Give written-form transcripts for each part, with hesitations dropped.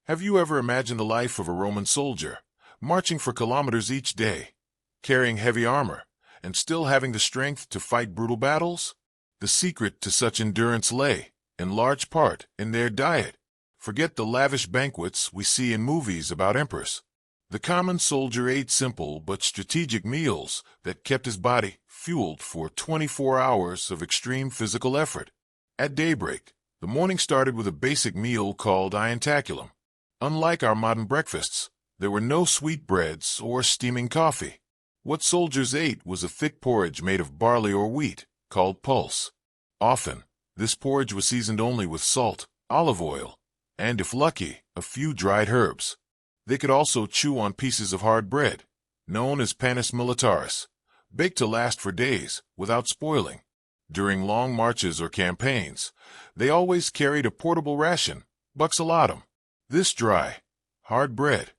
Have you ever imagined the life of a Roman soldier, marching for kilometers each day, carrying heavy armor, and still having the strength to fight brutal battles? The secret to such endurance lay, in large part, in their diet. Forget the lavish banquets we see in movies about emperors. The common soldier ate simple but strategic meals that kept his body fueled for 24 hours of extreme physical effort. At daybreak, the morning started with a basic meal called ientaculum. Unlike our modern breakfasts, there were no sweetbreads or steaming coffee. What soldiers ate was a thick porridge made of barley or wheat, called puls. Often, this porridge was seasoned only with salt, olive oil, and, if lucky, a few dried herbs. They could also chew on pieces of hard bread, known as panis militaris, baked to last for days without spoiling. During long marches or campaigns, they always carried a portable ration, buccellatum. This dry, hard bread,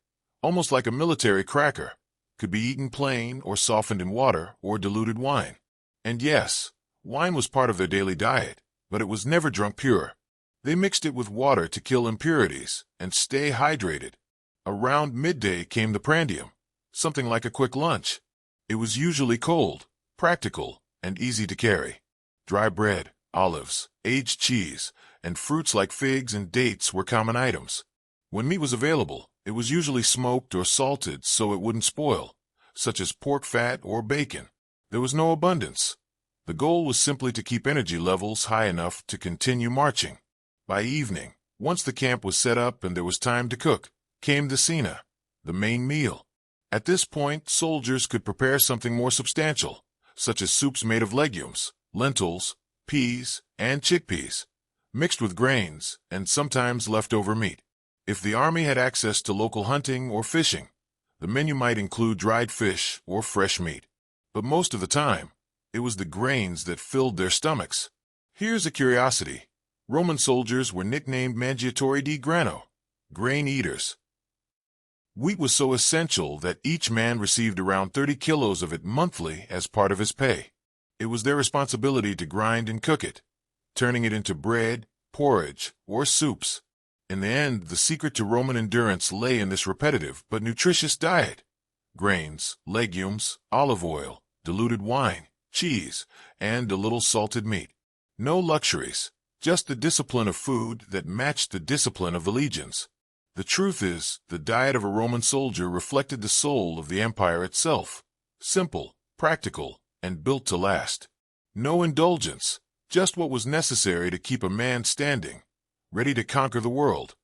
almost like a military cracker, could be eaten plain or softened in water or diluted wine. And yes, wine was part of their daily diet, but it was never drunk pure. They mixed it with water to kill impurities and stay hydrated. Around midday came the prandium, something like a quick lunch. It was usually cold, practical, and easy to carry. Dry bread, olives, aged cheese, and fruits like figs and dates were common items. When meat was available, it was usually smoked or salted so it wouldn't spoil, such as pork fat or bacon. There was no abundance. The goal was simply to keep energy levels high enough to continue marching. By evening, once the camp was set up and there was time to cook, came the cena, the main meal. At this point, soldiers could prepare something more substantial, such as soups made of legumes, lentils, peas, and chickpeas, mixed with grains and sometimes leftover meat. If the army had access to local hunting or fishing, the menu might include dried fish or fresh meat. But most of the time, it was the grains that filled their stomachs. Here's a curiosity. Roman soldiers were nicknamed mangiatori di grano, grain eaters. Wheat was so essential that each man received around 30 kilos of it monthly as part of his pay. It was their responsibility to grind and cook it, turning it into bread, porridge, or soups. In the end, the secret to Roman endurance lay in this repetitive but nutritious diet. Grains, legumes, olive oil, diluted wine, cheese, and a little salted meat. No luxuries, just the discipline of food that matched the discipline of the legions. The truth is, the diet of a Roman soldier reflected the soul of the empire itself. Simple, practical, and built to last. No indulgence, just what was necessary to keep a man standing, ready to conquer the world.